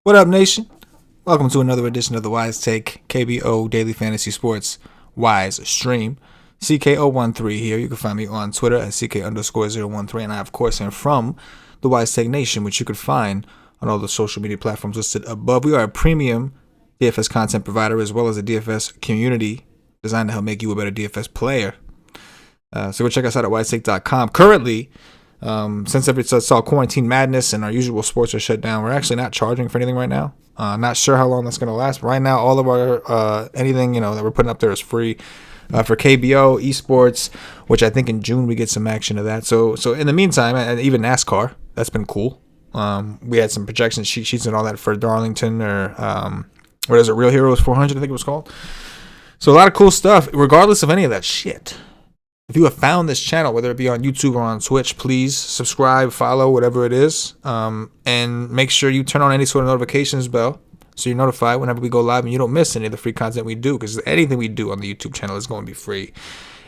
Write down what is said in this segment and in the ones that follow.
What up, nation? Welcome to another edition of the WiseTake KBO Daily Fantasy Sports Wise Stream. CKO13 here. You can find me on Twitter at CK_013. And I, of course, am from the WiseTake Nation, which you could find on all the social media platforms listed above. We are a premium DFS content provider as well as a DFS community designed to help make you a better DFS player. So go check us out at WiseTake.com. Currently, since it's all quarantine madness and our usual sports are shut down, we're actually not charging for anything right now. Not sure how long that's going to last. But right now, all of our anything that we're putting up there is free. For KBO, esports, which I think in June we get some action of that. So in the meantime, and even NASCAR, that's been cool. We had some projection sheets and all that for Darlington or what is it, Real Heroes 400, I think it was called. So a lot of cool stuff, regardless of any of that shit. If you have found this channel, whether it be on YouTube or on Twitch, please subscribe, follow, whatever it is, and make sure you turn on any sort of notifications bell so you're notified whenever we go live and you don't miss any of the free content we do, because anything we do on the YouTube channel is going to be free.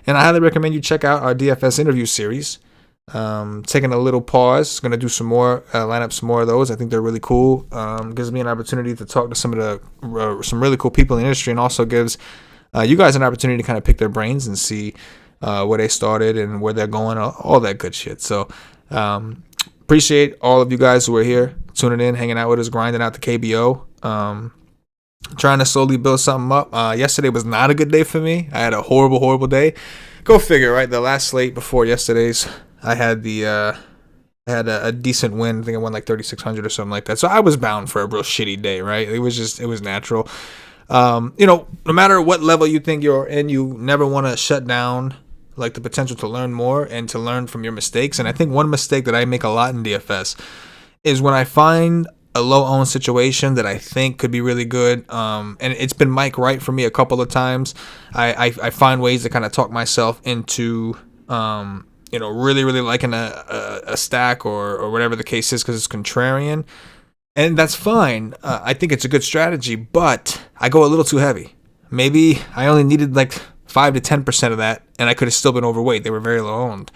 And I highly recommend you check out our DFS interview series. Taking a little pause, going to do some more, line up some more of those. I think they're really cool. Gives me an opportunity to talk to some of the some really cool people in the industry, and also gives you guys an opportunity to kind of pick their brains and see where they started and where they're going, all that good shit. So appreciate all of you guys who are here, tuning in, hanging out with us, grinding out the KBO. Trying to slowly build something up. Yesterday was not a good day for me. I had a horrible day. Go figure, right? The last slate before yesterday's, I had a decent win. I think I won like 3,600 or something like that. So I was bound for a real shitty day, right? It was natural. No matter what level you think you're in, you never want to shut down like the potential to learn more and to learn from your mistakes. And I think one mistake that I make a lot in DFS is when I find a low-owned situation that I think could be really good, and it's been Mike Wright for me a couple of times. I find ways to kind of talk myself into really liking a stack or whatever the case is, because it's contrarian, and that's fine. I think it's a good strategy, but I go a little too heavy. Maybe I only needed like 5 to 10% of that, and I could have still been overweight. They were very low-owned.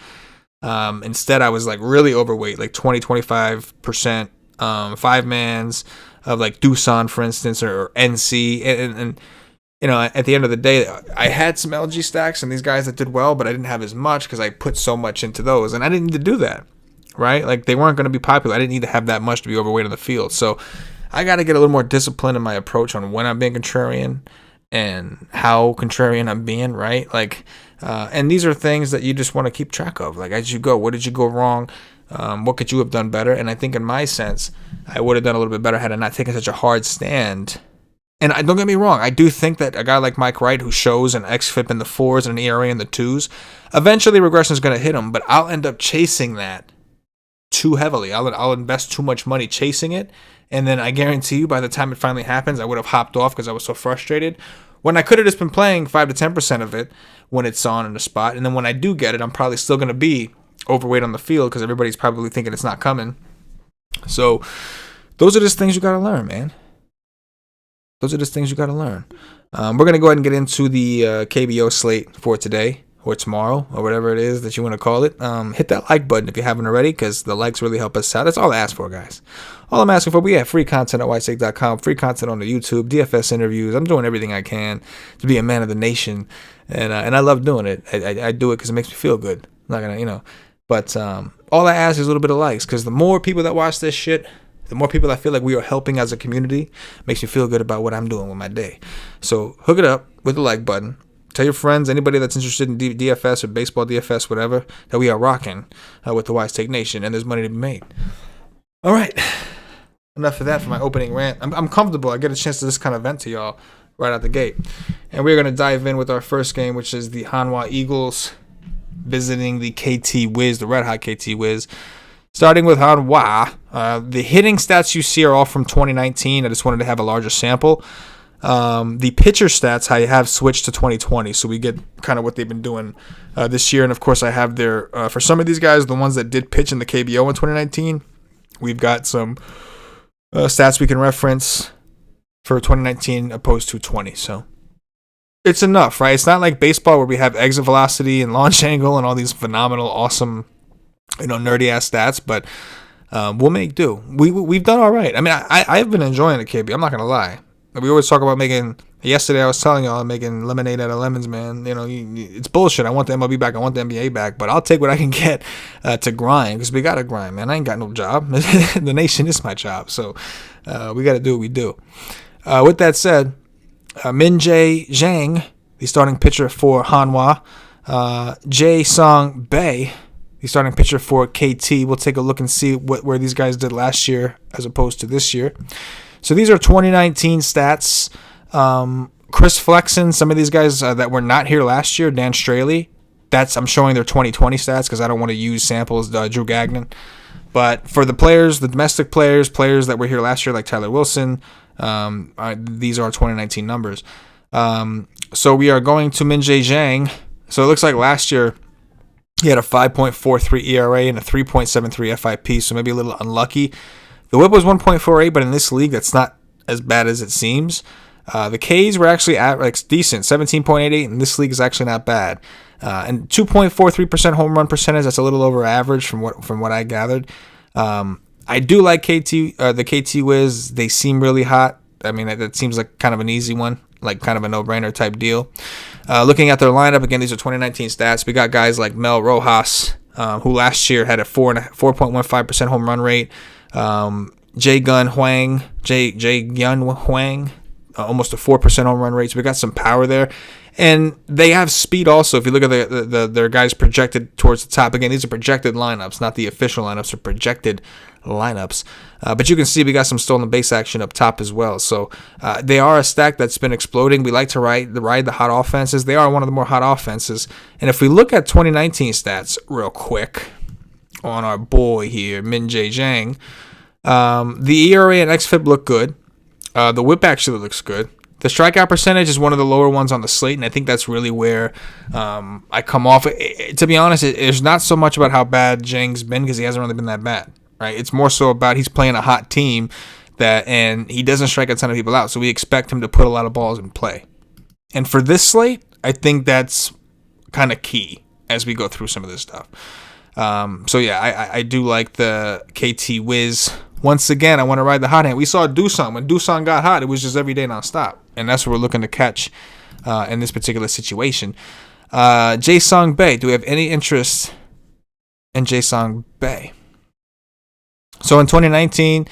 Instead, I was like really overweight, like 20-25%. 5-mans of like Doosan, for instance, or NC, and at the end of the day, I had some LG stacks and these guys that did well, but I didn't have as much because I put so much into those, and I didn't need to do that, right? Like, they weren't going to be popular. I didn't need to have that much to be overweight on the field. So I got to get a little more disciplined in my approach on when I'm being contrarian and how contrarian I'm being, right? Like, and these are things that you just want to keep track of. Like, as you go, what did you go wrong? What could you have done better? And I think in my sense, I would have done a little bit better had I not taken such a hard stand. And don't get me wrong, I do think that a guy like Mike Wright, who shows an XFIP in the 4s and an ERA in the 2s, eventually regression is going to hit him, but I'll end up chasing that too heavily. I'll invest too much money chasing it, and then I guarantee you by the time it finally happens, I would have hopped off because I was so frustrated, when I could have just been playing 5 to 10% of it when it's on in the spot, and then when I do get it, I'm probably still going to be overweight on the field because everybody's probably thinking it's not coming. So those are just things you got to learn, man. Those are just things you got to learn. We're going to go ahead and get into the KBO slate for today or tomorrow or whatever it is that you want to call it. Hit that like button if you haven't already, because the likes really help us out. That's all I ask for, guys. All I'm asking for, we have free content at WiseTake.com, free content on the YouTube, DFS interviews. I'm doing everything I can to be a man of the nation, and I love doing it. I do it because it makes me feel good. I'm not going to, But all I ask is a little bit of likes, because the more people that watch this shit, the more people I feel like we are helping as a community, makes me feel good about what I'm doing with my day. So hook it up with the like button. Tell your friends, anybody that's interested in DFS or baseball DFS, whatever, that we are rocking with the WiseTake Nation, and there's money to be made. All right. Enough of that for my opening rant. I'm comfortable. I get a chance to just kind of vent to y'all right out the gate. And we're going to dive in with our first game, which is the Hanwha Eagles visiting the KT Wiz, the Red Hot KT Wiz. Starting with Hanwha, the hitting stats you see are all from 2019. I just wanted to have a larger sample. The pitcher stats I have switched to 2020, so we get kind of what they've been doing this year. And of course, I have their for some of these guys, the ones that did pitch in the KBO in 2019, we've got some stats we can reference for 2019 opposed to 20. So it's enough, right? It's not like baseball where we have exit velocity and launch angle and all these phenomenal, awesome, nerdy ass stats, but we'll make do. We've done all right. I mean, I've been enjoying the KB. I'm not gonna lie. We always talk about making. Yesterday, I was telling y'all I'm making lemonade out of lemons, man. It's bullshit. I want the MLB back. I want the NBA back, but I'll take what I can get to grind, because we gotta grind, man. I ain't got no job. The nation is my job, so we gotta do what we do. With that said, Min-Jae Zhang, the starting pitcher for Hanwha, Jae-Sung Bae, the starting pitcher for KT. We'll take a look and see where these guys did last year as opposed to this year. So these are 2019 stats. Chris Flexen, some of these guys that were not here last year, Dan Straley, I'm showing their 2020 stats because I don't want to use samples. Drew Gagnon. But for the players, the domestic players that were here last year, like Tyler Wilson, these are 2019 numbers. So we are going to Min-Jae Zhang. So it looks like last year he had a 5.43 ERA and a 3.73 FIP, so maybe a little unlucky. The whip was 1.48, but in this league, that's not as bad as it seems. The Ks were actually decent, 17.88, and this league is actually not bad. And 2.43% home run percentage, that's a little over average from what I gathered. I do like the KT Wiz. They seem really hot. I mean, that seems like kind of an easy one, like kind of a no-brainer type deal. Looking at their lineup, again, these are 2019 stats. We got guys like Mel Rojas, who last year had a 4.15% home run rate. Jae-Gun Hwang, almost a 4% home run rate. So we got some power there. And they have speed also. If you look at their guys projected towards the top, again, these are projected lineups, not the official lineups, or projected lineups. But you can see we got some stolen base action up top as well. So they are a stack that's been exploding. We like to ride the hot offenses. They are one of the more hot offenses. And if we look at 2019 stats real quick on our boy here, Min-Jae Zhang, the ERA and XFIP look good. The whip actually looks good. The strikeout percentage is one of the lower ones on the slate, and I think that's really where I come off. To be honest, it's not so much about how bad Zhang's been, because he hasn't really been that bad, right? It's more so about he's playing a hot team and he doesn't strike a ton of people out, so we expect him to put a lot of balls in play. And for this slate, I think that's kind of key as we go through some of this stuff. So yeah, I do like the KT Wiz. Once again, I want to ride the hot hand. We saw Doosan. When Doosan got hot, it was just every day nonstop. And that's what we're looking to catch in this particular situation. Jae-Sung Bae. Do we have any interest in Jae-Sung Bae? So in 2019,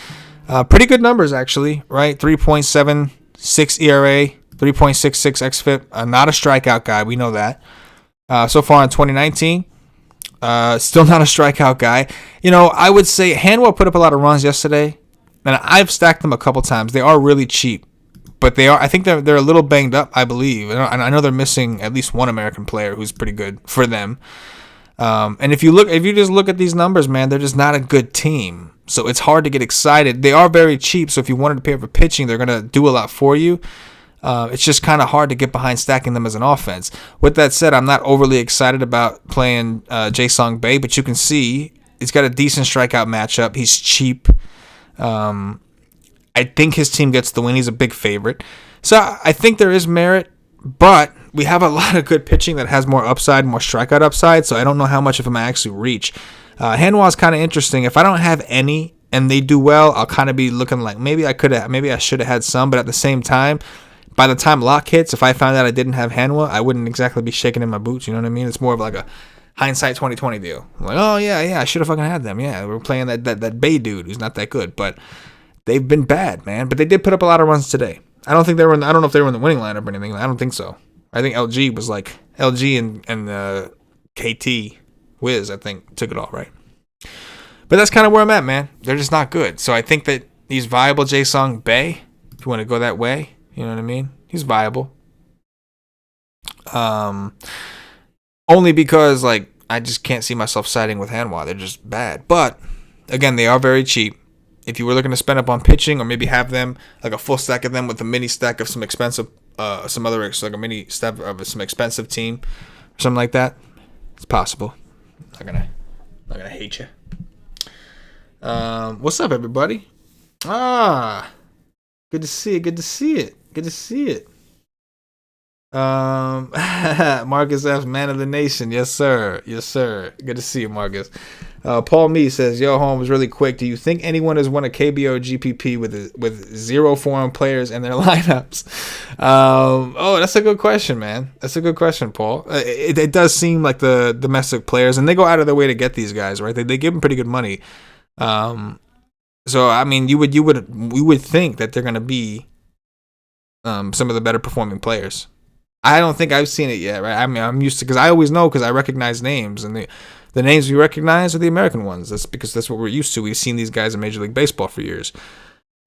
pretty good numbers actually, right? 3.76 ERA, 3.66 XFIP. Not a strikeout guy. We know that. So far in 2019, still not a strikeout guy. I would say Hanwha put up a lot of runs yesterday, and I've stacked them a couple times. They are really cheap, but I think they're a little banged up, I believe. And I know they're missing at least one American player who's pretty good for them. And if you just look at these numbers, man, they're just not a good team. So it's hard to get excited. They are very cheap, so if you wanted to pay for pitching, they're gonna do a lot for you. It's just kind of hard to get behind stacking them as an offense. With that said, I'm not overly excited about playing Jae-Sung Bae, but you can see he's got a decent strikeout matchup. He's cheap. I think his team gets the win. He's a big favorite. So I think there is merit, but we have a lot of good pitching that has more upside, more strikeout upside, so I don't know how much of them I actually reach. Hanwha is kind of interesting. If I don't have any and they do well, I'll kind of be looking like maybe I should have had some, but at the same time, by the time lock hits, if I found out I didn't have Hanwha, I wouldn't exactly be shaking in my boots. You know what I mean? It's more of like a hindsight 2020 deal. I'm like, oh yeah, I should have fucking had them. Yeah, we're playing that Bay dude who's not that good, but they've been bad, man. But they did put up a lot of runs today. I don't know if they were in the winning lineup or anything. I don't think so. I think LG was like LG and KT Wiz. I think took it all right. But that's kind of where I'm at, man. They're just not good. So I think that he's viable. Jae-Sung Bae, if you want to go that way. You know what I mean? He's viable. Only because, I just can't see myself siding with Hanwha. They're just bad. But, again, they are very cheap. If you were looking to spend up on pitching or maybe have them, like a full stack of them with a mini stack of some expensive, a mini stack of some expensive team or something like that, it's possible. Not gonna hate you. What's up, everybody? Good to see it. Good to see it. Marcus F, man of the nation. Yes, sir. Yes, sir. Good to see you, Marcus. Paul Me says, "Yo, Holmes, really quick. Do you think anyone has won a KBO GPP with zero foreign players in their lineups?" That's a good question, man. That's a good question, Paul. It does seem like the domestic players, and they go out of their way to get these guys, right? They give them pretty good money. So I mean, we would think that they're gonna be some of the better performing players. I don't think I've seen it yet, right? I mean, I'm used to, because I always know, because I recognize names, and the names we recognize are the American ones. That's because that's what we're used to. We've seen these guys in Major League Baseball for years,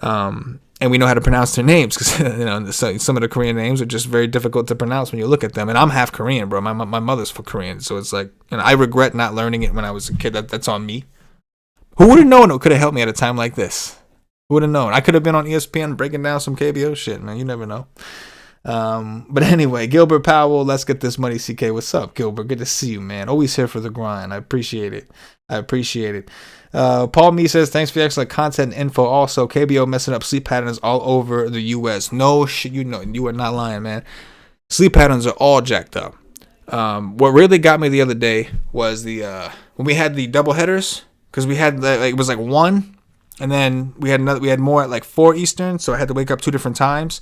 and we know how to pronounce their names, because some of the Korean names are just very difficult to pronounce when you look at them. And I'm half Korean, bro. My mother's for Korean, so it's like, I regret not learning it when I was a kid. That's on me. Who would have known it could have helped me at a time like this? Who would have known? I could have been on ESPN breaking down some KBO shit, man. You never know. But anyway, Gilbert Powell, let's get this money. CK, what's up, Gilbert? Good to see you, man. Always here for the grind. I appreciate it. Paul Me says, thanks for the excellent content and info. Also, KBO messing up sleep patterns all over the U.S. No shit, you are not lying, man. Sleep patterns are all jacked up. What really got me the other day was when we had the double headers, because we had it was like 1, and then we had more at like 4 Eastern, so I had to wake up 2 different times.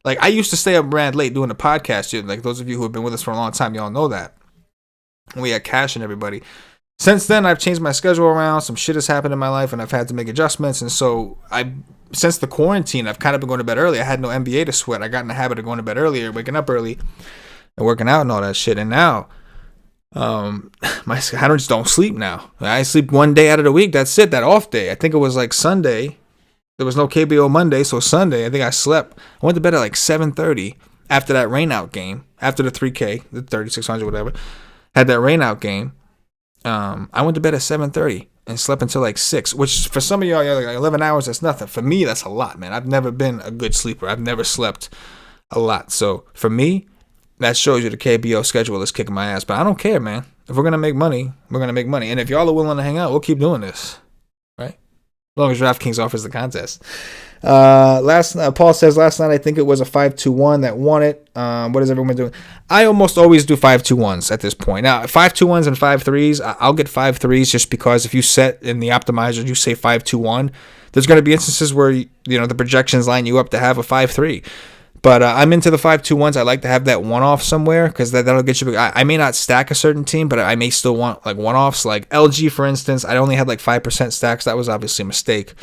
Like, I used to stay up brand late doing the podcast. Like, those of you who have been with us for a long time, y'all know that. We had Cash and everybody. Since then, I've changed my schedule around. Some shit has happened in my life, and I've had to make adjustments. And so, since the quarantine, I've kind of been going to bed early. I had no NBA to sweat. I got in the habit of going to bed earlier, waking up early, and working out and all that shit. And now, I just don't sleep now. I sleep 1 day out of the week. That's it. That off day. I think it was like Sunday. There was no KBO Monday, so Sunday, I think I slept. I went to bed at like 7:30 after that rainout game, after the 3K, the 3,600, whatever. Had that rainout game. I went to bed at 7:30 and slept until like 6, which for some of y'all, like 11 hours, that's nothing. For me, that's a lot, man. I've never been a good sleeper. I've never slept a lot. So for me, that shows you the KBO schedule is kicking my ass. But I don't care, man. If we're going to make money, we're going to make money. And if y'all are willing to hang out, we'll keep doing this. As long as DraftKings offers the contest. Paul says, last night I think it was a 5-2-1 that won it. What is everyone doing? I almost always do 5-2-1s at this point. Now, 5-2-1s and 5-3s, I'll get 5-3s just because if you set in the optimizer, you say 5-2-1, there's going to be instances where the projections line you up to have a 5-3. But I'm into the 5-2-1s. I like to have that one-off somewhere because that'll get you. I may not stack a certain team, but I may still want like one-offs. Like LG, for instance, I only had like 5% stacks. That was obviously a mistake.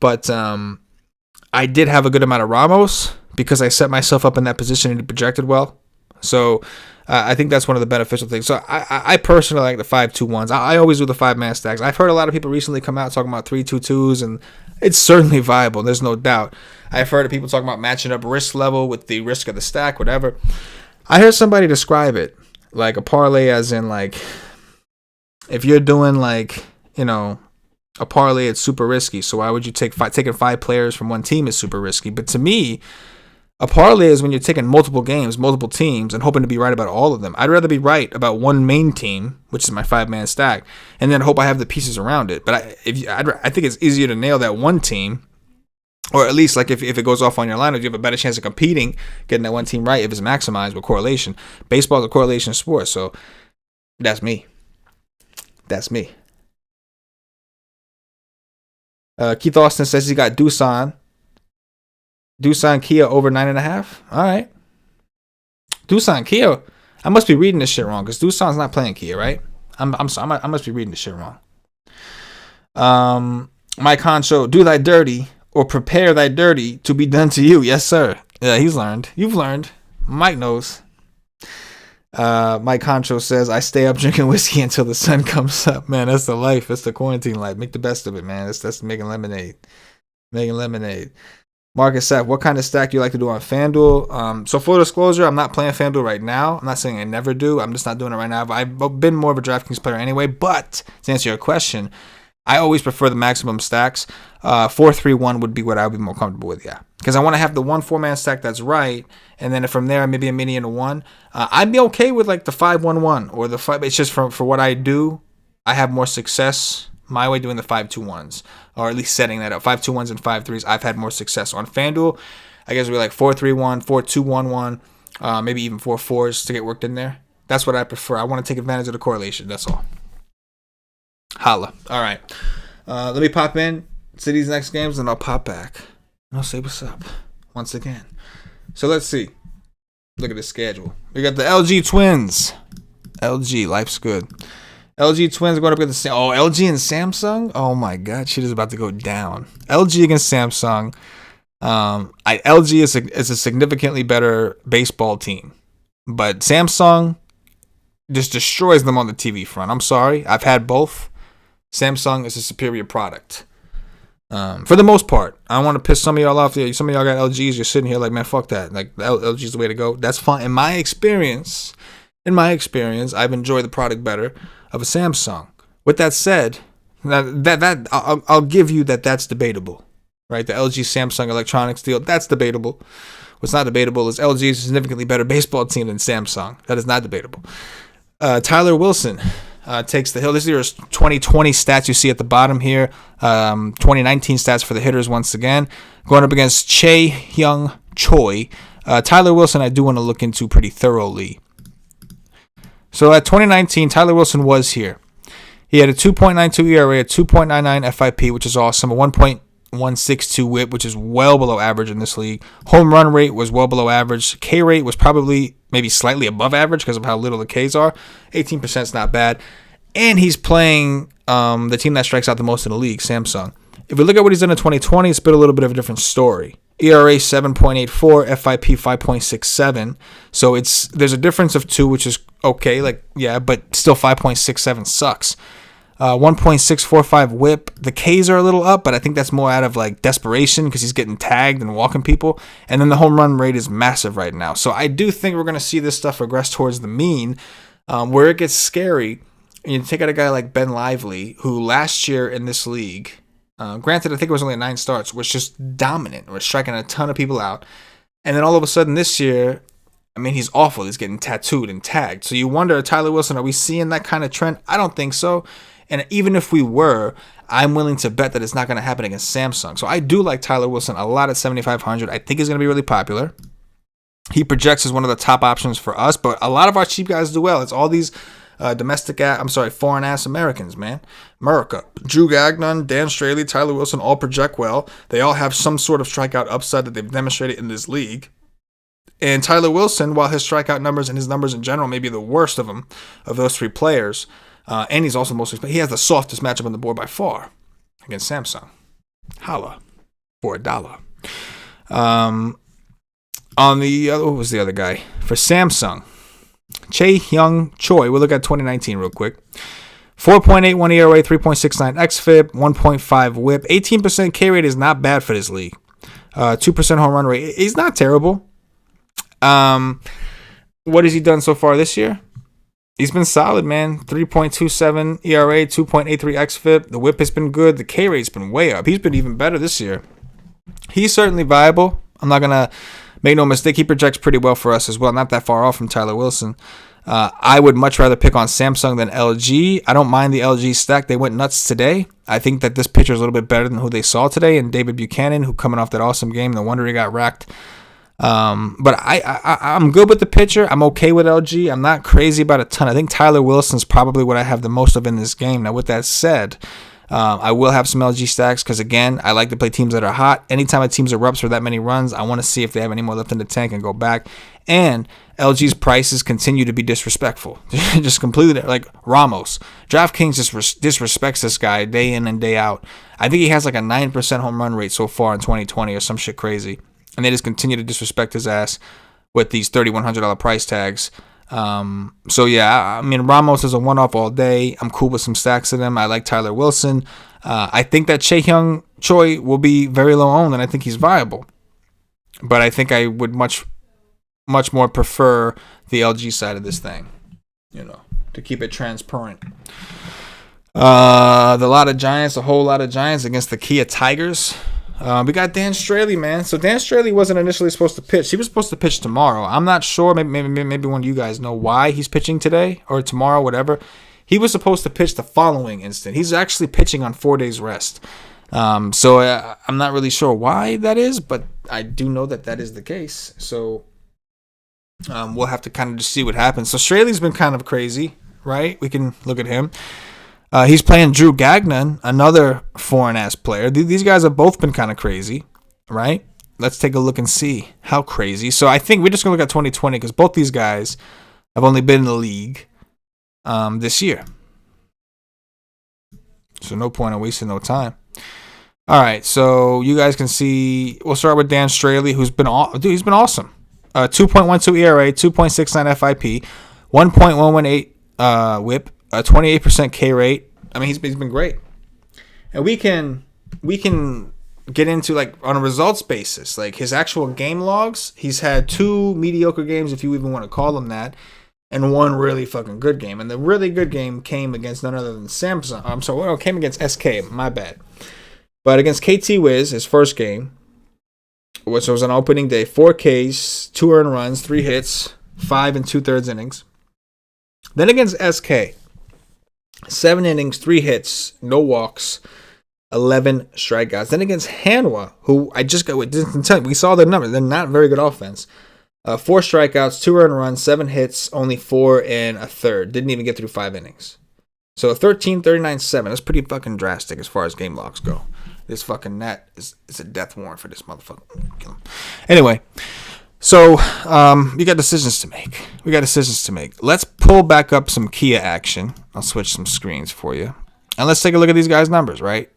But I did have a good amount of Ramos because I set myself up in that position and it projected well. So I think that's one of the beneficial things. So I personally like the 5-2-1s. I always do the 5-man stacks. I've heard a lot of people recently come out talking about 3-2-2s, and it's certainly viable. There's no doubt. I've heard of people talking about matching up risk level with the risk of the stack, whatever. I heard somebody describe it like a parlay, as in like if you're doing like a parlay, it's super risky. So why would you taking 5 players from one team is super risky? But to me, a parlay is when you're taking multiple games, multiple teams, and hoping to be right about all of them. I'd rather be right about one main team, which is my 5-man stack, and then hope I have the pieces around it. But I think it's easier to nail that one team, or at least like if it goes off on your lineup, you have a better chance of competing, getting that one team right if it's maximized with correlation. Baseball is a correlation sport, so that's me. That's me. Keith Austin says he got Doosan Kia over 9.5. All right. Doosan Kia. I must be reading this shit wrong because Doosan's not playing Kia, right? I'm sorry. I must be reading this shit wrong. Mike Honcho, do thy dirty or prepare thy dirty to be done to you. Yes, sir. Yeah, he's learned. You've learned. Mike knows. Mike Honcho says, I stay up drinking whiskey until the sun comes up. Man, that's the life. That's the quarantine life. Make the best of it, man. That's making lemonade. Making lemonade. Marcus Sapp, what kind of stack do you like to do on FanDuel? So full disclosure, I'm not playing FanDuel right now. I'm not saying I never do. I'm just not doing it right now. I've been more of a DraftKings player anyway. But to answer your question, I always prefer the maximum stacks. 4-3-1 would be what I would be more comfortable with, yeah. Because I want to have the 1 4-man stack that's right, and then from there, maybe a mini and a 1. I'd be okay with like the 5-1-1 or the 5. It's just for what I do, I have more success my way doing the 5-2-1s, or at least setting that up. 5-2-1s and 5-3s, I've had more success. On FanDuel, I guess we're like 4-3-1, 4-2-1-1, maybe even 4-4s to get worked in there. That's what I prefer. I want to take advantage of the correlation. That's all. Holla. All right. Let me pop in to these next games, and I'll pop back. And I'll say what's up once again. So let's see. Look at the schedule. We got the LG Twins. LG, life's good. LG Twins going up against the LG and Samsung. Oh my God, shit is about to go down. LG against Samsung. LG is a significantly better baseball team, but Samsung just destroys them on the TV front. I'm sorry, I've had both. Samsung is a superior product. For the most part. I don't want to piss some of y'all off. Some of y'all got LGs. You're sitting here like, man, fuck that. Like, LG's the way to go. That's fine. In my experience, I've enjoyed the product better of a Samsung. With that said, I'll give you that's debatable, right? The LG Samsung electronics deal, that's debatable. What's not debatable is LG is a significantly better baseball team than Samsung. That is not debatable. Tyler Wilson takes the hill. This is your 2020 stats you see at the bottom here. 2019 stats for the hitters once again. Going up against Chae-Young Choi. Tyler Wilson I do want to look into pretty thoroughly. So at 2019, Tyler Wilson was here. He had a 2.92 ERA, a 2.99 FIP, which is awesome, a 1.162 whip, which is well below average in this league. Home run rate was well below average. K rate was probably maybe slightly above average because of how little the Ks are. 18% is not bad. And he's playing the team that strikes out the most in the league, Samsung. If we look at what he's done in 2020, it's been a little bit of a different story. ERA 7.84, FIP 5.67. So there's a difference of 2, which is okay, but still 5.67 sucks. 1.645 whip. The Ks are a little up, but I think that's more out of desperation because he's getting tagged and walking people. And then the home run rate is massive right now. So I do think we're going to see this stuff regress towards the mean, where it gets scary. And you take out a guy like Ben Lively, who last year in this league, granted I think it was only 9 starts, was just dominant, was striking a ton of people out. And then all of a sudden this year, I mean, he's awful. He's getting tattooed and tagged. So you wonder, Tyler Wilson, are we seeing that kind of trend? I don't think so. And even if we were, I'm willing to bet that it's not going to happen against Samsung. So I do like Tyler Wilson a lot at 7,500. I think he's going to be really popular. He projects as one of the top options for us, but a lot of our cheap guys do well. It's all these foreign-ass Americans, man. America. Drew Gagnon, Dan Straley, Tyler Wilson all project well. They all have some sort of strikeout upside that they've demonstrated in this league. And Tyler Wilson, while his strikeout numbers and his numbers in general may be the worst of them, of those 3 players, and he's also he has the softest matchup on the board by far against Samsung. Holla for $1. On the other, what was the other guy? For Samsung, Chae-Young Choi. We'll look at 2019 real quick. 4.81 ERA, 3.69 xFIP, 1.5 whip. 18% K rate is not bad for this league. 2% home run rate. He's not terrible. What has he done so far this year? He's been solid, man. 3.27 ERA, 2.83 xFIP. The whip has been good. The K rate's been way up. He's been even better this year. He's certainly viable. I'm not going to make no mistake. He projects pretty well for us as well. Not that far off from Tyler Wilson. I would much rather pick on Samsung than LG. I don't mind the LG stack. They went nuts today. I think that this pitcher is a little bit better than who they saw today, and David Buchanan, who coming off that awesome game. No wonder he got racked. But I'm good with the pitcher. I'm okay with LG. I'm not crazy about a ton. I think Tyler Wilson's probably what I have the most of in this game. Now, with that said, I will have some LG stacks because, again, I like to play teams that are hot. Anytime a team's erupts for that many runs, I want to see if they have any more left in the tank and go back. And LG's prices continue to be disrespectful. Just completely like Ramos. DraftKings just disrespects this guy day in and day out. I think he has like a 9% home run rate so far in 2020 or some shit crazy. And they just continue to disrespect his ass with these $3,100 price tags. So yeah, I mean, Ramos is a one-off all day. I'm cool with some stacks of them. I like Tyler Wilson. I think that Chae-Young Choi will be very low owned, and I think he's viable. But I think I would much more prefer the LG side of this thing, to keep it transparent. A whole lot of Giants against the Kia Tigers. We got Dan Straley, man. So Dan Straley wasn't initially supposed to pitch. He was supposed to pitch tomorrow. I'm not sure. Maybe one of you guys know why he's pitching today or tomorrow, whatever. He was supposed to pitch the following instant. He's actually pitching on 4 days rest. So I'm not really sure why that is, but I do know that is the case. So We'll have to kind of just see what happens. So Straley's been kind of crazy, right? We can look at him. He's playing Drew Gagnon, another foreign-ass player. These guys have both been kind of crazy, right? Let's take a look and see how crazy. So I think we're just going to look at 2020 because both these guys have only been in the league this year. So no point in wasting no time. All right, so you guys can see. We'll start with Dan Straley, he's been awesome. 2.12 ERA, 2.69 FIP, 1.118 WHIP, a 28% K rate. I mean, he's been great. And we can get into like on a results basis, like his actual game logs. He's had 2 mediocre games, if you even want to call them that, and 1 really fucking good game. And the really good game came against none other than Samsung. I'm sorry, well, it came against SK. My bad. But against KT Wiz, his first game, which was on opening day, 4 Ks, 2 earned runs, 3 hits, 5 2/3 innings. Then against SK, 7 innings, 3 hits, no walks, 11 strikeouts. Then against Hanwha, who I just got with discontent, we saw their numbers. They're not very good offense. 4 strikeouts, 2 earned runs, 7 hits, only 4 1/3. Didn't even get through 5 innings. So 13, 39, 7. That's pretty fucking drastic as far as game logs go. This fucking net is a death warrant for this motherfucker. Kill him. Anyway, so we got decisions to make. Let's pull back up some Kia action. I'll switch some screens for you. And let's take a look at these guys' numbers, right?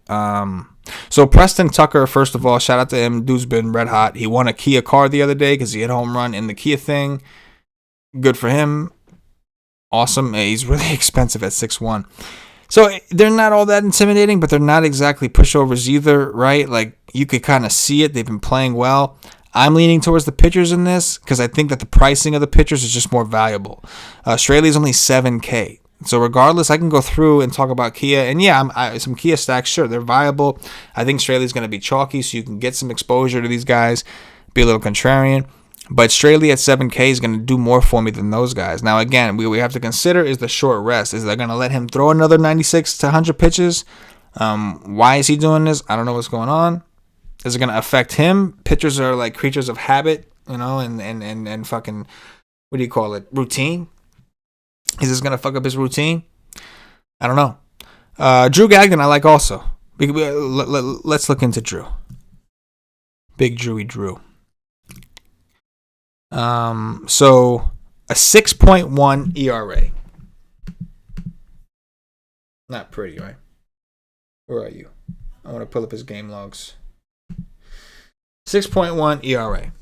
So Preston Tucker, first of all, shout out to him. Dude's been red hot. He won a Kia car the other day because he hit a home run in the Kia thing. Good for him. Awesome. He's really expensive at 6'1". So they're not all that intimidating, but they're not exactly pushovers either, right? Like you could kind of see it. They've been playing well. I'm leaning towards the pitchers in this because I think that the pricing of the pitchers is just more valuable. Straley's only 7K. So regardless, I can go through and talk about Kia. And yeah, some Kia stacks, sure, they're viable. I think Straley's going to be chalky, so you can get some exposure to these guys, be a little contrarian. But Straley at 7K is going to do more for me than those guys. Now, again, we have to consider is the short rest. Is they going to let him throw another 96 to 100 pitches? Why is he doing this? I don't know what's going on. Is it going to affect him? Pitchers are like creatures of habit, you know, and fucking, what do you call it, routine? Is this going to fuck up his routine? I don't know. Drew Gagnon I like also. Let's look into Drew. Big Drewy Drew. So a 6.1 ERA. Not pretty, right? Where are you? I want to pull up his game logs. 6.1 ERA.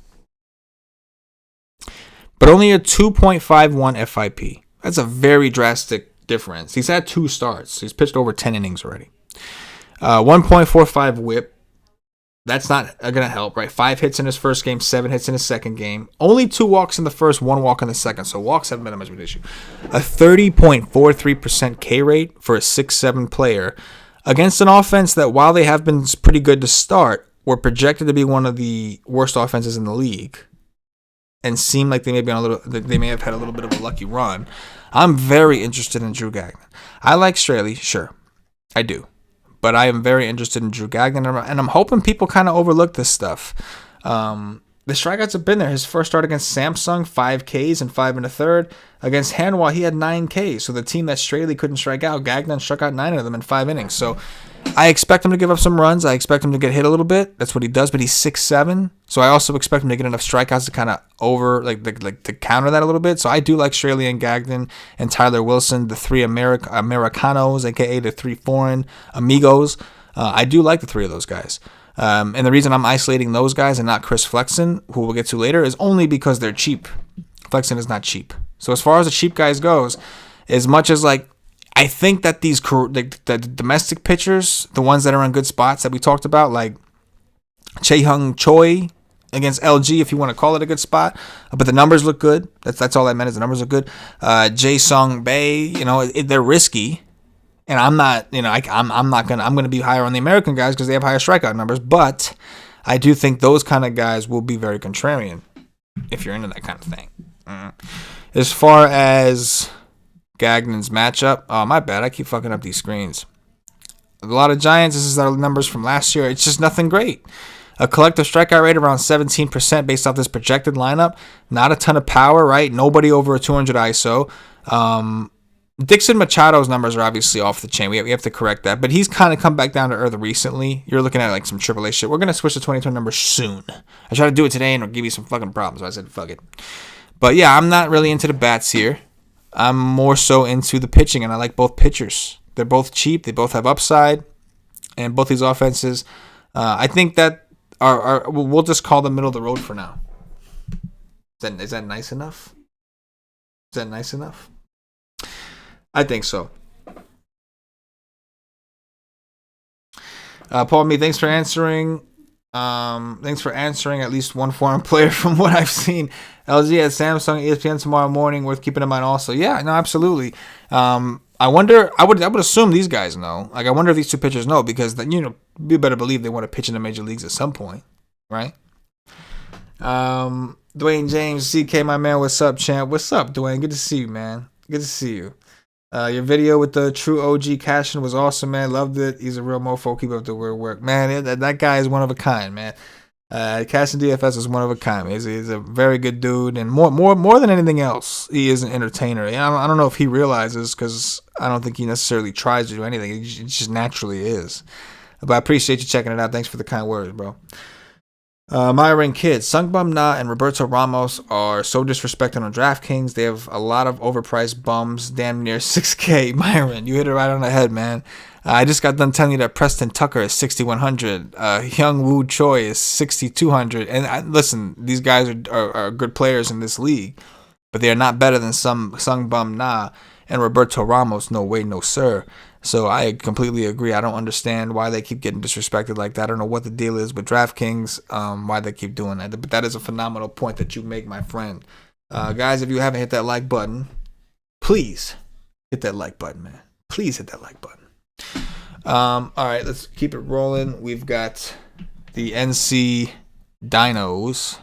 But only a 2.51 FIP. That's a very drastic difference. He's had 2 starts. He's pitched over 10 innings already. 1.45 WHIP. That's not going to help, right? 5 hits in his first game, 7 hits in his second game. Only 2 walks in the first, 1 walk in the second. So walks haven't been a much of an issue. A 30.43% K rate for a 6'7" player against an offense that, while they have been pretty good to start, were projected to be one of the worst offenses in the league and seem like they may have had a little bit of a lucky run. I'm very interested in Drew Gagnon. I like Straley, sure. I do. But I am very interested in Drew Gagnon, and I'm hoping people kind of overlook this stuff. The strikeouts have been there. His first start against Samsung, 5 Ks and 5 1/3. Against Hanwha, he had 9 Ks. So the team that Straley couldn't strike out, Gagnon struck out 9 of them in 5 innings. So I expect him to give up some runs. I expect him to get hit a little bit. That's what he does. But he's 6'7". So I also expect him to get enough strikeouts to kind of to counter that a little bit. So I do like Straley and Gagnon and Tyler Wilson, the 3 Americanos, aka the 3 foreign amigos. I do like the 3 of those guys. And the reason I'm isolating those guys and not Chris Flexen, who we'll get to later, is only because they're cheap. Flexen is not cheap. So as far as the cheap guys goes, as much as like I think that the domestic pitchers, the ones that are in good spots that we talked about, like Chae-Hung Choi against LG, if you want to call it a good spot, but the numbers look good. That's all that meant is the numbers look good. Jae-Sung Bae, they're risky. And I'm not, I'm going to be higher on the American guys because they have higher strikeout numbers. But I do think those kind of guys will be very contrarian if you're into that kind of thing. As far as Gagnon's matchup, oh, my bad. I keep fucking up these screens. A lot of Giants, this is our numbers from last year. It's just nothing great. A collective strikeout rate around 17% based off this projected lineup. Not a ton of power, right? Nobody over a 200 ISO. Dixon Machado's numbers are obviously off the chain. We have to correct that. But he's kind of come back down to earth recently. You're looking at like some AAA shit. We're going to switch to 2020 numbers soon. I tried to do it today and it'll give you some fucking problems. So I said, fuck it. But yeah, I'm not really into the bats here. I'm more so into the pitching, and I like both pitchers. They're both cheap. They both have upside. And both these offenses, I think that we'll just call them middle of the road for now. Is that nice enough? Is that nice enough? I think so. Paul Me, thanks for answering. Thanks for answering at least one foreign player from what I've seen. LG at Samsung, ESPN tomorrow morning. Worth keeping in mind also. Yeah, no, absolutely. I wonder. I would assume these guys know. Like, I wonder if these two pitchers know, because then, you better believe they want to pitch in the major leagues at some point, right? Dwayne James, CK, my man, what's up, champ? What's up, Dwayne? Good to see you, man. Good to see you. Your video with the true OG Cashin was awesome, man. Loved it. He's a real mofo. Keep up the weird work, man. That guy is one of a kind, man. Cashin DFS is one of a kind. He's a very good dude, and more than anything else, he is an entertainer. I don't know if he realizes, because I don't think he necessarily tries to do anything. It just naturally is. But I appreciate you checking it out. Thanks for the kind words, bro. Myron Kidd, Sungbum Na and Roberto Ramos are so disrespected on DraftKings. They have a lot of overpriced bums, damn near 6K. Myron, you hit it right on the head, man. I just got done telling you that Preston Tucker is 6,100. Hyung Woo Choi is 6,200. And listen, these guys are good players in this league, but they are not better than Sungbum Na and Roberto Ramos. No way, no sir. So I completely agree. I don't understand why they keep getting disrespected like that. I don't know what the deal is with DraftKings, why they keep doing that. But that is a phenomenal point that you make, my friend. Guys, if you haven't hit that like button, please hit that like button, man. Please hit that like button. All right, let's keep it rolling. We've got the NC Dinos.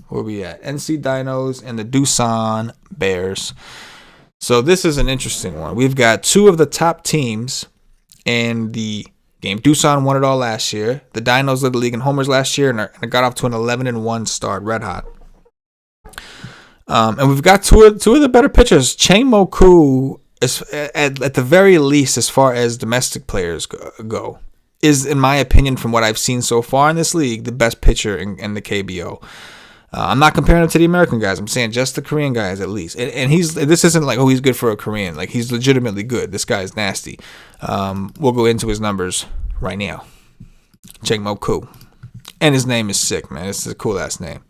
Where we at? NC Dinos and the Doosan Bears. So this is an interesting one. We've got two of the top teams in the game. Doosan won it all last year. The Dinos led the league in homers last year and got off to an 11-1 start, red hot. And we've got two of the better pitchers. Chang Mo-koo, at the very least, as far as domestic players go, is, in my opinion, from what I've seen so far in this league, the best pitcher in the KBO. I'm not comparing him to the American guys. I'm saying just the Korean guys at least. And this isn't like, oh, he's good for a Korean. Like, he's legitimately good. This guy is nasty. We'll go into his numbers right now. Chang Mo-koo. And his name is sick, man. It's a cool-ass name.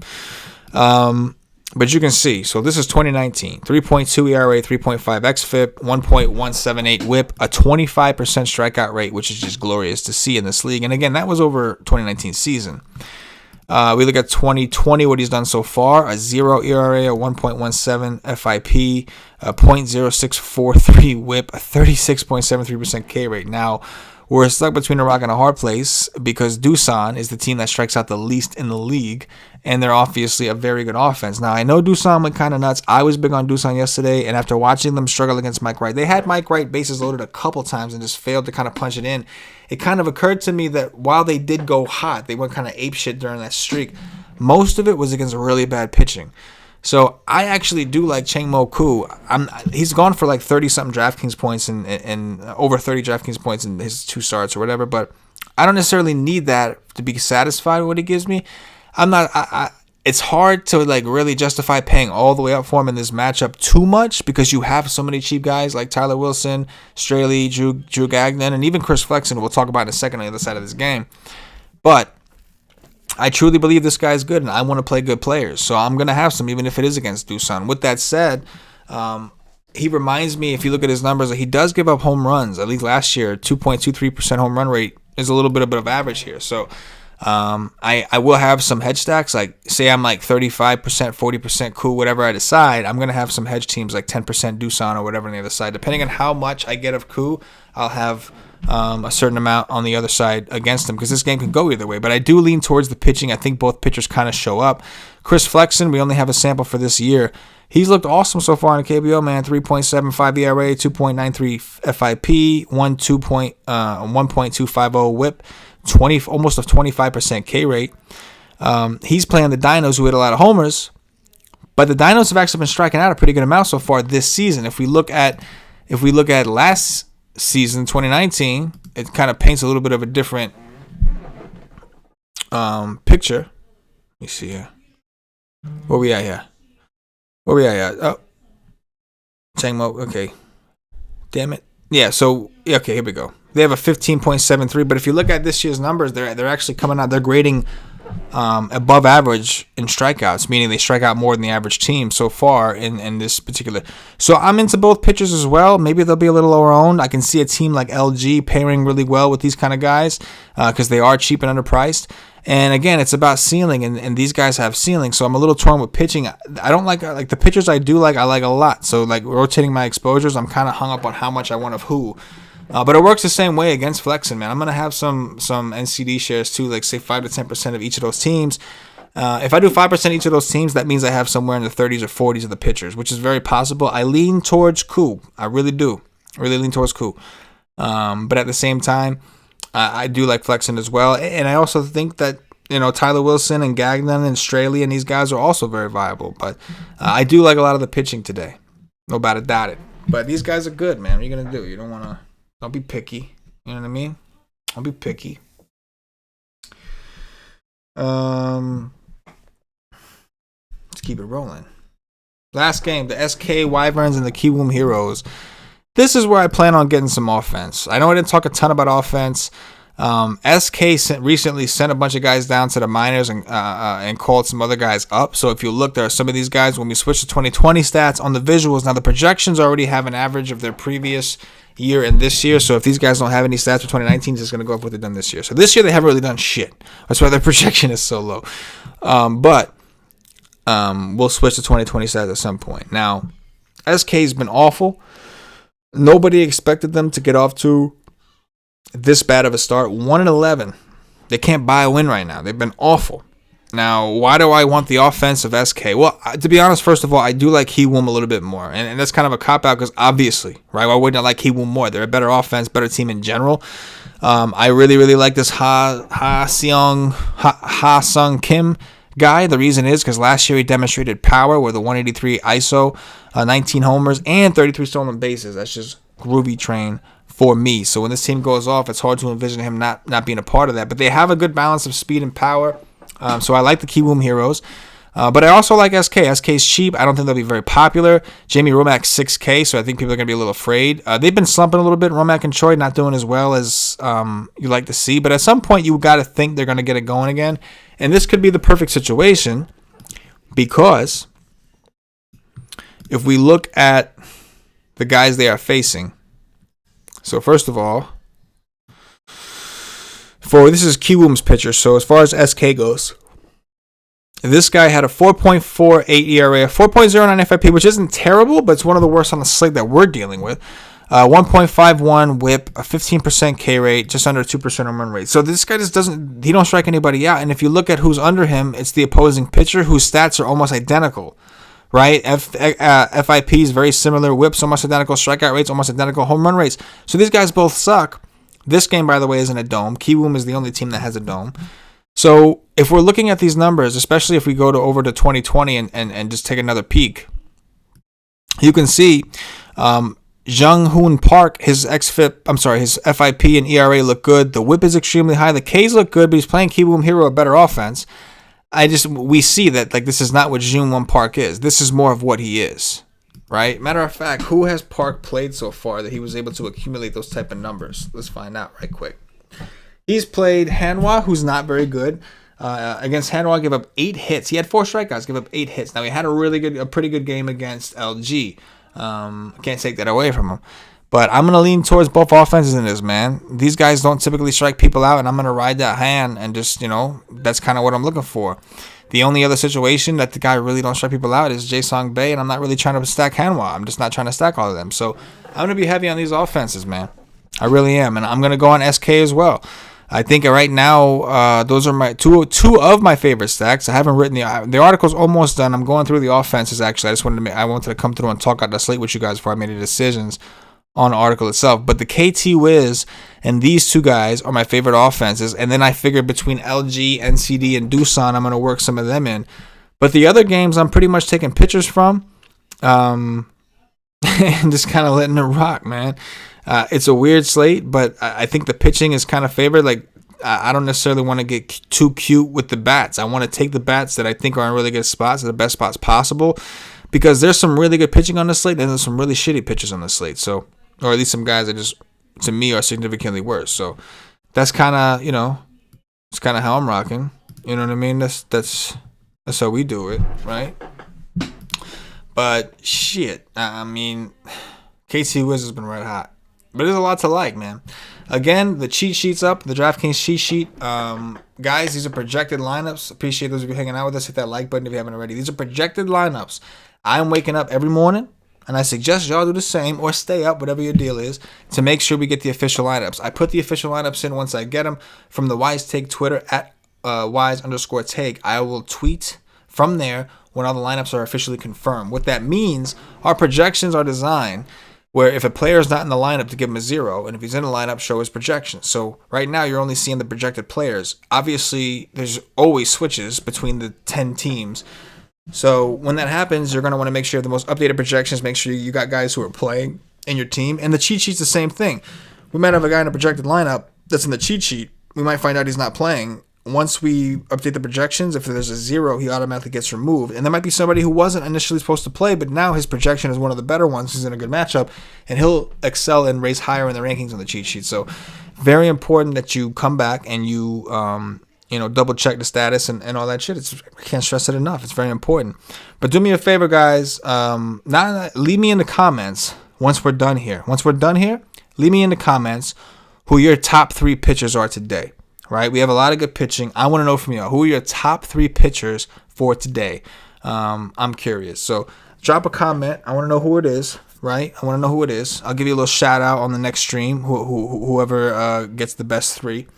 But you can see, so this is 2019. 3.2 ERA, 3.5 xFIP, 1.178 whip, a 25% strikeout rate, which is just glorious to see in this league. And again, that was over 2019 season. We look at 2020, what he's done so far: a 0 ERA, a 1.17 FIP, a .0643 whip, a 36.73% K rate. Now, we're stuck between a rock and a hard place because Doosan is the team that strikes out the least in the league, and they're obviously a very good offense. Now, I know Doosan went kind of nuts. I was big on Doosan yesterday, and after watching them struggle against Mike Wright, they had Mike Wright bases loaded a couple times and just failed to kind of punch it in. It kind of occurred to me that while they did go hot, they went kind of apeshit during that streak. Most of it was against really bad pitching. So I actually do like Chang Mo-koo. He's gone for like 30-something DraftKings points and over 30 DraftKings points in his two starts or whatever. But I don't necessarily need that to be satisfied with what he gives me. It's hard to like really justify paying all the way up for him in this matchup too much because you have so many cheap guys like Tyler Wilson, Straley, Drew Gagnon, and even Chris Flexen. We'll talk about in a second on the other side of this game. But I truly believe this guy's good, and I want to play good players. So I'm going to have some, even if it is against Doosan. With that said, he reminds me, if you look at his numbers, that he does give up home runs. At least last year, 2.23% home run rate is a little bit of average here. So I will have some hedge stacks. Like, say I'm like 35%, 40% cool, whatever I decide. I'm going to have some hedge teams like 10% Doosan or whatever on the other side. Depending on how much I get of Koo, I'll have a certain amount on the other side against him because this game can go either way. But I do lean towards the pitching. I think both pitchers kind of show up. Chris Flexen, we only have a sample for this year. He's looked awesome so far in the KBO, man. 3.75 ERA, 2.93 FIP, 1.250 WHIP, almost a 25% K rate. He's playing the Dinos, who hit a lot of homers, but the Dinos have actually been striking out a pretty good amount so far this season. If we look at last season, 2019, it kind of paints a little bit of a different picture. Let me see here. Where we at here? Oh, Changmo. Okay. Damn it. Yeah. So okay, here we go. They have a 15.73, but if you look at this year's numbers, they're actually coming out. They're grading above average in strikeouts, meaning they strike out more than the average team so far in this particular. So I'm into both pitchers as well. Maybe they'll be a little lower owned. I can see a team like LG pairing really well with these kind of guys because they are cheap and underpriced. And again, it's about ceiling, and these guys have ceiling. So I'm a little torn with pitching. I don't like the pitchers I do like. I like a lot. So like rotating my exposures, I'm kind of hung up on how much I want of who. But it works the same way against flexing, man. I'm gonna have some NCD shares too, like say 5 to 10% of each of those teams. If I do 5% each of those teams, that means I have somewhere in the 30s or 40s of the pitchers, which is very possible. I lean towards Koo. I really do. I really lean towards Koo. But at the same time, I do like flexing as well, and I also think that Tyler Wilson and Gagnon and Straley and these guys are also very viable. But I do like a lot of the pitching today, no doubt about it. But these guys are good, man. What are you gonna do? You don't be picky. You know what I mean? Don't be picky. Let's keep it rolling. Last game, the SK Wyverns and the Kiwoom Heroes. This is where I plan on getting some offense. I know I didn't talk a ton about offense. SK recently sent a bunch of guys down to the minors and called some other guys up. So if you look, there are some of these guys, when we switch to 2020 stats on the visuals, now the projections already have an average of their previous year and this year. So if these guys don't have any stats for 2019, it's just going to go up what they've done this year. So this year they haven't really done shit. That's why their projection is so low. But we'll switch to 2020 stats at some point. Now, SK's been awful. Nobody expected them to get off to this bad of a start. 1-11. They can't buy a win right now. They've been awful. Now, why do I want the offense of SK? Well, to be honest, first of all, I do like Kiwoom a little bit more. And that's kind of a cop-out because obviously, right? Why wouldn't I like Kiwoom more? They're a better offense, better team in general. I really, really like this Ha Sung Kim guy. The reason is because last year he demonstrated power with a 183 ISO, 19 homers, and 33 stolen bases. That's just groovy train for me. So when this team goes off, it's hard to envision him not being a part of that. But they have a good balance of speed and power. So I like the Kiwoom Heroes. But I also like SK. SK's cheap. I don't think they'll be very popular. Jamie Romack 6K, so I think people are going to be a little afraid. They've been slumping a little bit. Romack and Troy not doing as well as you like to see. But at some point, you got to think they're going to get it going again. And this could be the perfect situation because if we look at the guys they are facing. So first of all, this is Kiwoom's pitcher. So as far as SK goes, this guy had a 4.48 ERA, a 4.09 FIP, which isn't terrible, but it's one of the worst on the slate that we're dealing with. 1.51 WHIP, a 15% K rate, just under 2% home run rate. So this guy just he don't strike anybody out. And if you look at who's under him, it's the opposing pitcher whose stats are almost identical. Right? FIP is very similar. WHIP's almost identical. Strikeout rates almost identical. Home run rates. So these guys both suck. This game, by the way, is in a dome. Kiwoom is the only team that has a dome. So if we're looking at these numbers, especially if we go over to 2020 and just take another peek, you can see Jung Hoon Park, his FIP and ERA look good. The WHIP is extremely high. The Ks look good, but he's playing Kiwoom Hero, a better offense. We see that this is not what Jung Hoon Park is. This is more of what he is. Right? Matter of fact, who has Park played so far that he was able to accumulate those type of numbers? Let's find out right quick. He's played Hanwha, who's not very good. Against Hanwha, give up 8 hits. He had 4 strikeouts, give up 8 hits. Now, he had a pretty good game against LG. Can't take that away from him. But I'm going to lean towards both offenses in this, man. These guys don't typically strike people out, and I'm going to ride that hand and just, that's kind of what I'm looking for. The only other situation that the guy really don't strike people out is Jae-Sung Bae, and I'm not really trying to stack Hanwha. I'm just not trying to stack all of them. So I'm going to be heavy on these offenses, man. I really am. And I'm going to go on SK as well. I think right now those are my two of my favorite stacks. I haven't written the article's almost done. I'm going through the offenses actually. I wanted to come through and talk out the slate with you guys before I made the decisions on the article itself. But the KT Wiz and these two guys are my favorite offenses. And then I figured between LG, NCD, and Doosan, I'm going to work some of them in. But the other games I'm pretty much taking pictures from and just kind of letting it rock, man. It's a weird slate, but I think the pitching is kind of favored. Like, I don't necessarily want to get too cute with the bats. I want to take the bats that I think are in really good spots, the best spots possible, because there's some really good pitching on the slate, and there's some really shitty pitchers on the slate. So, or at least some guys that just, to me, are significantly worse. So that's kind of, it's kind of how I'm rocking. You know what I mean? That's how we do it, right? But shit, I mean, KT Wiz has been red hot. But there's a lot to like, man. Again, the cheat sheet's up, the DraftKings cheat sheet. Guys, these are projected lineups. Appreciate those of you hanging out with us. Hit that like button if you haven't already. These are projected lineups. I'm waking up every morning, and I suggest y'all do the same or stay up, whatever your deal is, to make sure we get the official lineups. I put the official lineups in once I get them from the WiseTake Twitter at @wise_take. I will tweet from there when all the lineups are officially confirmed. What that means, our projections are designed where if a player is not in the lineup, to give him a 0, and if he's in the lineup, show his projections. So right now, you're only seeing the projected players. Obviously, there's always switches between the 10 teams. So when that happens, you're going to want to make sure you have the most updated projections, make sure you got guys who are playing in your team. And the cheat sheet's the same thing. We might have a guy in a projected lineup that's in the cheat sheet. We might find out he's not playing. Once we update the projections, if there's a 0, he automatically gets removed. And there might be somebody who wasn't initially supposed to play, but now his projection is one of the better ones. He's in a good matchup, and he'll excel and raise higher in the rankings on the cheat sheet. So very important that you come back and you double check the status and all that shit. I can't stress it enough. It's very important. But do me a favor, guys. Leave me in the comments once we're done here. Leave me in the comments who your top 3 pitchers are today. Right, we have a lot of good pitching. I want to know from you, who are your top 3 pitchers for today? I'm curious. So drop a comment. I want to know who it is. Right, I want to know who it is. I'll give you a little shout out on the next stream. Whoever gets the best 3.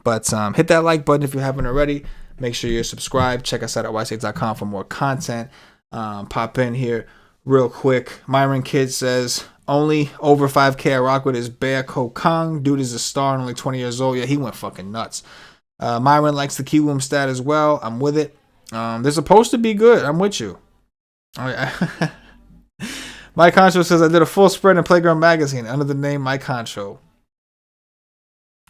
But hit that like button if you haven't already. Make sure you're subscribed. Check us out at WiseTake.com for more content. Pop in here real quick. Myron Kidd says, only over 5K I rock with is Bear Kokang. Dude is a star and only 20 years old. Yeah, he went fucking nuts. Myron likes the Kiwoom stat as well. I'm with it. They're supposed to be good. I'm with you. Mike Concho says, I did a full spread in Playground Magazine under the name Mike Concho.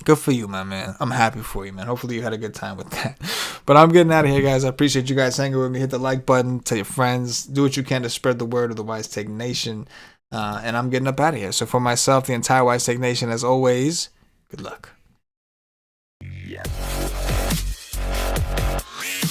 Good for you, my man. I'm happy for you, man. Hopefully you had a good time with that. But I'm getting out of here, guys. I appreciate you guys hanging with me. Hit the like button. Tell your friends. Do what you can to spread the word of the WiseTake Nation. And I'm getting up out of here. So for myself, the entire WiseTake Nation, as always, good luck. Yes.